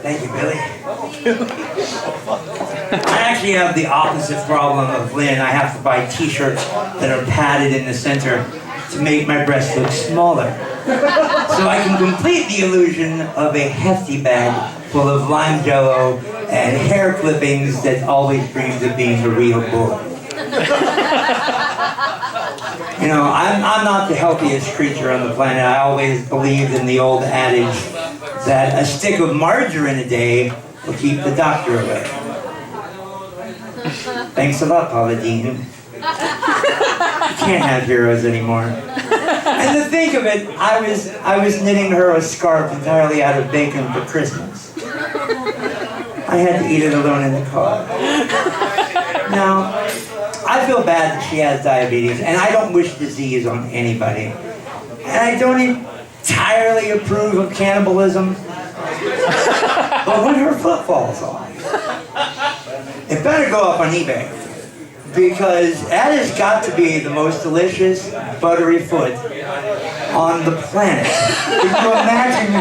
Thank you, Billy. I actually have the opposite problem of Lynn. I have to buy t-shirts that are padded in the center to make my breasts look smaller. So I can complete the illusion of a hefty bag full of lime jello and hair clippings that always dreams of being a real boy. You know, I'm not the healthiest creature on the planet. I always believed in the old adage that a stick of margarine a day will keep the doctor away. Thanks a lot, Paula Deen. You can't have heroes anymore. And to think of it, I was knitting her a scarf entirely out of bacon for Christmas. I had to eat it alone in the car. Now, I feel bad that she has diabetes, and I don't wish disease on anybody. And I don't entirely approve of cannibalism. But when her foot falls off, it better go up on eBay. Because that has got to be the most delicious, buttery foot on the planet. Can you imagine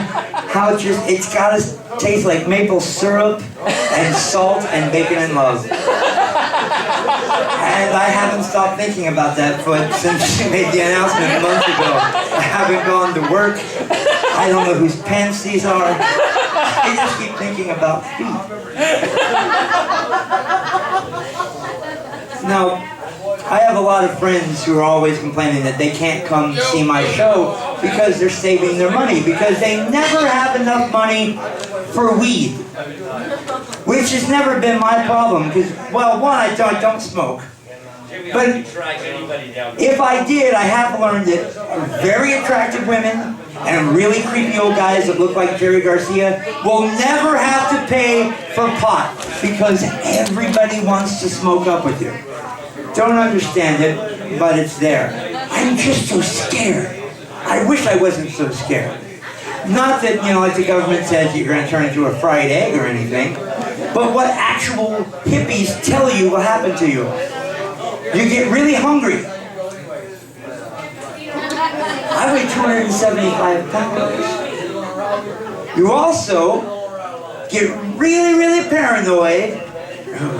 how it's got to taste like maple syrup and salt and bacon and love. And I haven't stopped thinking about that foot since she made the announcement a month ago. I haven't gone to work. I don't know whose pants these are. I just keep thinking about feet. Now, I have a lot of friends who are always complaining that they can't come see my show because they're saving their money, because they never have enough money for weed. Which has never been my problem, because, well, one, I don't smoke. But if I did, I have learned that very attractive women and really creepy old guys that look like Jerry Garcia will never have to pay for pot, because everybody wants to smoke up with you. Don't understand it, but it's there. I'm just so scared. I wish I wasn't so scared. Not that, you know, like the government says you're going to turn into a fried egg or anything, but what actual hippies tell you will happen to you. You get really hungry. I weigh 275 pounds. You also get really, really paranoid,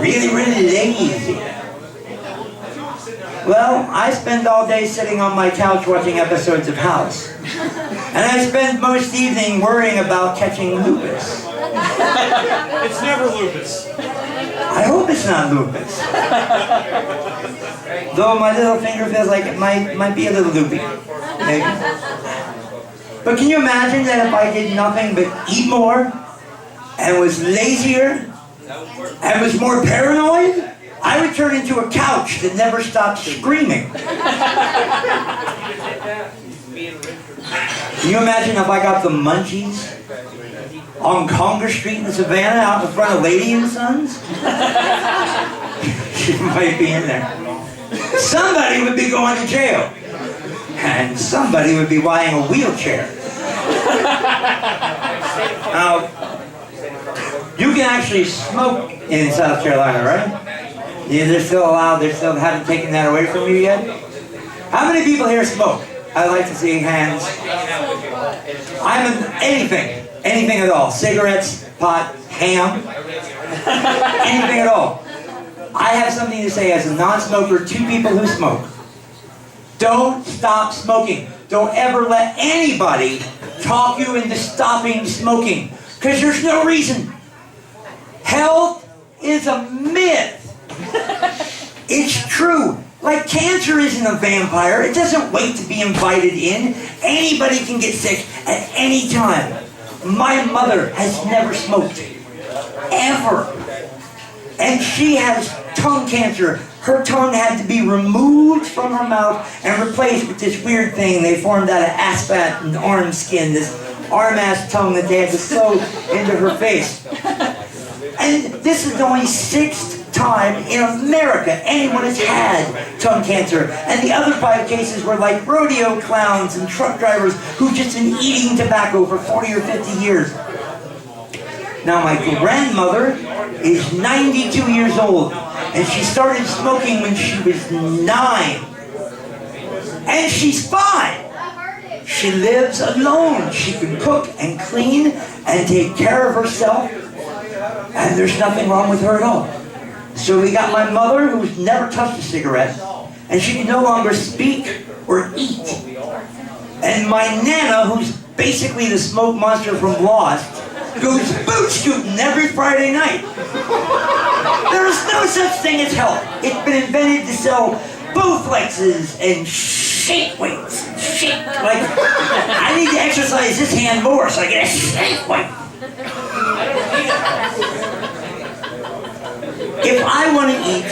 really, really lazy. Well, I spend all day sitting on my couch watching episodes of House. And I spend most evening worrying about catching lupus. It's never lupus. I hope it's not lupus. Though my little finger feels like it might be a little loopy. Maybe. But can you imagine that if I did nothing but eat more, and was lazier, and was more paranoid, I would turn into a couch that never stopped screaming. Can you imagine if I got the munchies on Congress Street in Savannah out in front of Lady and Sons? She might be in there. Somebody would be going to jail. And somebody would be buying a wheelchair. Now, you can actually smoke in South Carolina, right? Yeah, they're still allowed, they still haven't taken that away from you yet? How many people here smoke? I'd like to see hands. I'm in anything at all. Cigarettes, pot, ham, anything at all. I have something to say as a non-smoker to people who smoke. Don't stop smoking. Don't ever let anybody talk you into stopping smoking, because there's no reason. Health is a myth. It's true. Like cancer isn't a vampire. It doesn't wait to be invited in. Anybody can get sick at any time. My mother has never smoked. Ever. And she has tongue cancer. Her tongue had to be removed from her mouth and replaced with this weird thing they formed out of aspat and orange skin, this arm-ass tongue that they had to sew into her face. And this is the only 6th time in America anyone has had tongue cancer. And the other 5 cases were like rodeo clowns and truck drivers who've just been eating tobacco for 40 or 50 years. Now my grandmother is 92 years old, and she started smoking when she was 9. And she's fine. She lives alone. She can cook and clean and take care of herself. And there's nothing wrong with her at all. So we got my mother, who's never touched a cigarette, and she can no longer speak or eat. And my Nana, who's basically the smoke monster from Lost, goes boot scooting every Friday night. There is no such thing as health. It's been invented to sell Bowflexes and shake weights. Like, I need to exercise this hand more so I get a shake weight. If I want to eat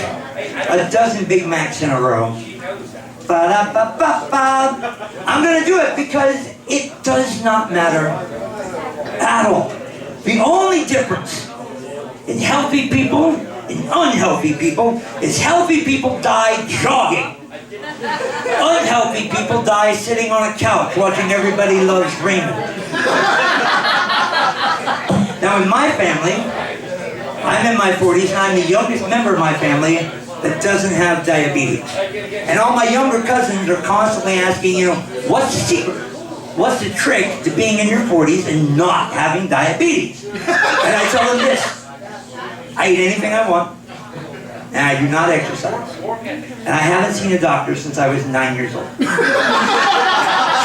a dozen Big Macs in a row, I'm going to do it because it does not matter at all. The only difference in healthy people and unhealthy people is healthy people die jogging. Unhealthy people die sitting on a couch watching Everybody Loves Raymond. Now in my family, I'm in my 40s and I'm the youngest member of my family that doesn't have diabetes. And all my younger cousins are constantly asking, you know, what's the secret? What's the trick to being in your 40s and not having diabetes? And I tell them this: I eat anything I want, and I do not exercise. And I haven't seen a doctor since I was 9 years old.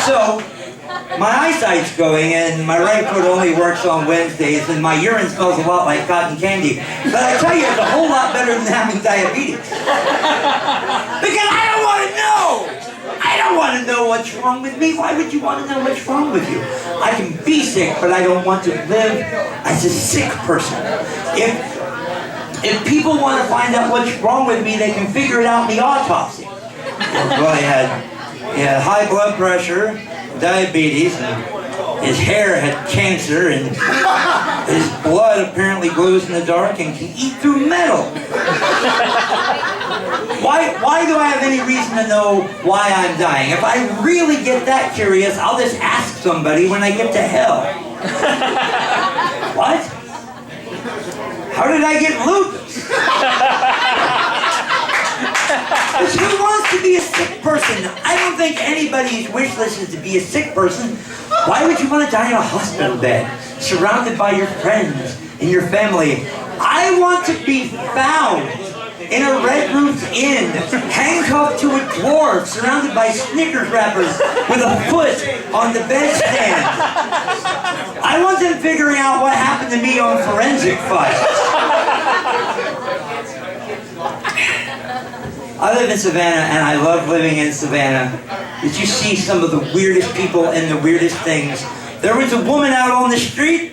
So, my eyesight's going, and my right foot only works on Wednesdays, and my urine smells a lot like cotton candy. But I tell you, it's a whole lot better than having diabetes. Because I don't want to know! I don't want to know what's wrong with me. Why would you want to know what's wrong with you? I can be sick, but I don't want to live as a sick person. If people want to find out what's wrong with me, they can figure it out in the autopsy. Well, he had high blood pressure, diabetes, and his hair had cancer, and his blood apparently glows in the dark and can eat through metal. Why do I have any reason to know why I'm dying? If I really get that curious, I'll just ask somebody when I get to hell. What? How did I get lupus? Because who wants to be a sick person? I don't think anybody's wish list is to be a sick person. Why would you want to die in a hospital bed, surrounded by your friends and your family? I want to be found in a red-roofed inn, handcuffed to a dwarf, surrounded by Snickers wrappers with a foot on the bedstand. I want them figuring out what happened to me on Forensic Files. I live in Savannah, and I love living in Savannah. Did you see some of the weirdest people and the weirdest things? There was a woman out on the street,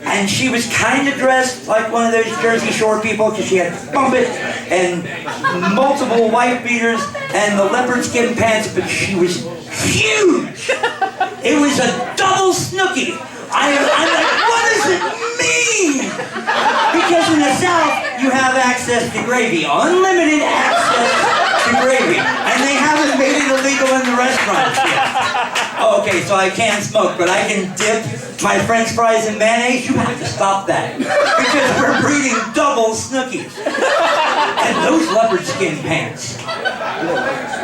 and she was kind of dressed like one of those Jersey Shore people because she had bump it and multiple wife beaters and the leopard skin pants, but she was huge. It was a double snooki. I'm like, what does it mean? Because in the South, you have access to gravy, unlimited access to gravy, and they haven't made it illegal in the restaurants yet. Oh, okay, so I can't smoke, but I can dip my French fries in mayonnaise. You have to stop that, because we're breeding double snookies. And those leopard skin pants.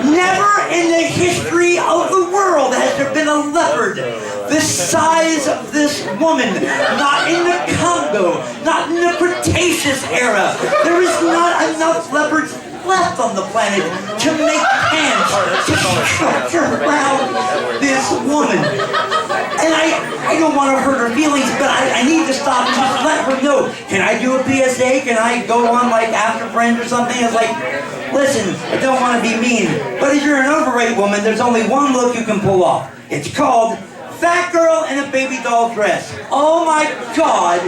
Never in the history of the world has there been a leopard the size of this woman. Not in the Congo, not in the Cretaceous era. There is not enough leopards left on the planet to make pants to structure around this woman. And I don't want to hurt her feelings, but I need to stop and just let her know. Can I do a PSA? Can I go on like After Friends or something? It's like, listen, I don't want to be mean, but if you're an overweight woman, there's only one look you can pull off. It's called fat girl in a baby doll dress. Oh my God,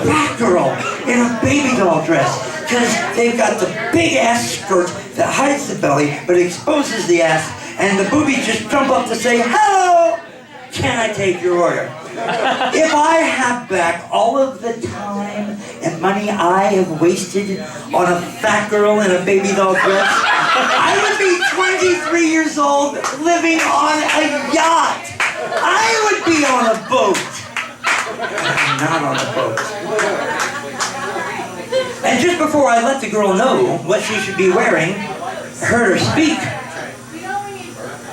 fat girl in a baby doll dress. Because they've got the big ass skirt that hides the belly but exposes the ass, and the boobies just jump up to say, hello, can I take your order? If I have back all of the time and money I have wasted on a fat girl in a baby doll dress, I would be 23 years old living on a yacht. I would be on a boat. I'm not on a boat. And just before I let the girl know what she should be wearing, I heard her speak.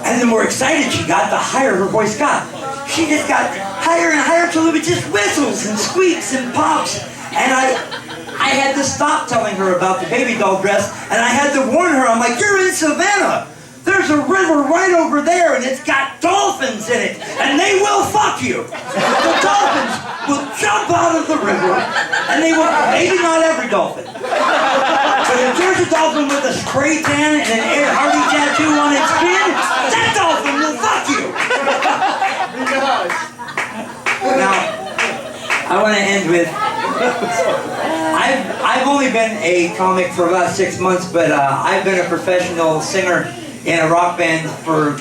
And the more excited she got, the higher her voice got. She just got higher and higher till it was just whistles and squeaks and pops. And I had to stop telling her about the baby doll dress, and I had to warn her. I'm like, you're in Savannah. There's a river right over there, and it's got dolphins in it, and they will fuck you. The dolphins will jump out of the river, and they will, maybe not every dolphin, but if there's a dolphin with a spray tan and an Ed Hardy tattoo on its skin, that dolphin will fuck you. Now, I want to end with, I've only been a comic for about 6 months, but I've been a professional singer in a rock band for...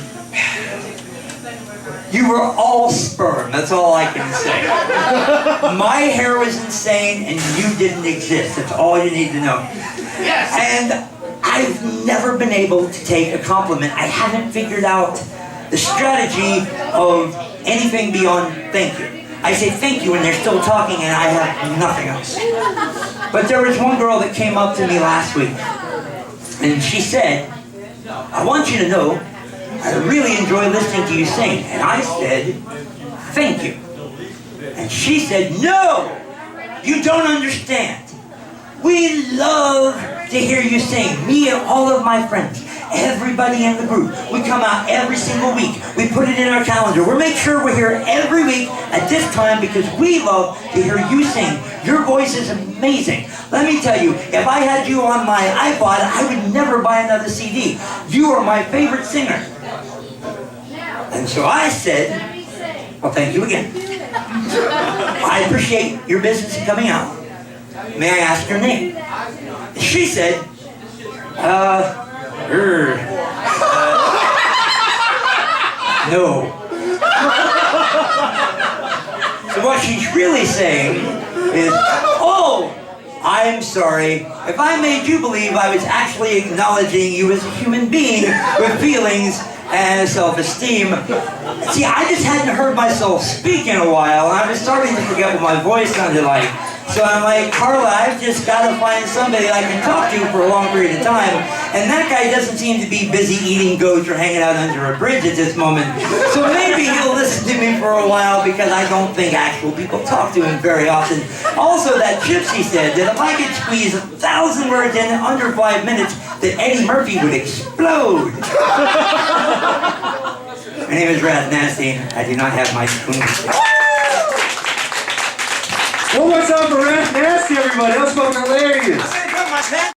You were all sperm, that's all I can say. My hair was insane and you didn't exist, that's all you need to know. Yes. And I've never been able to take a compliment. I haven't figured out the strategy of anything beyond thank you. I say thank you and they're still talking and I have nothing else. But there was one girl that came up to me last week and she said, I want you to know I really enjoy listening to you sing. And I said, thank you. And she said, no, you don't understand. We love to hear you sing. Me and all of my friends, everybody in the group. We come out every single week. We put it in our calendar. We make sure we're here every week at this time because we love to hear you sing. Your voice is amazing. Let me tell you, if I had you on my iPod, I would never buy another CD. You are my favorite singer. And so I said, well, thank you again. I appreciate your business in coming out. May I ask your name? She said, no. So what she's really saying is, oh, I'm sorry. If I made you believe I was actually acknowledging you as a human being with feelings and self-esteem. See, I just hadn't heard myself speak in a while, and I was starting to forget what my voice sounded like. So I'm like, Carla, I've just got to find somebody I can talk to for a long period of time. And that guy doesn't seem to be busy eating goats or hanging out under a bridge at this moment. So maybe he'll listen to me for a while because I don't think actual people talk to him very often. Also, that Gypsy said that if I could squeeze 1,000 words in under 5 minutes, that Eddie Murphy would explode. My name is Raz Nasty. I do not have my spoon. One more time for Raz Nasty, everybody. That was fucking hilarious.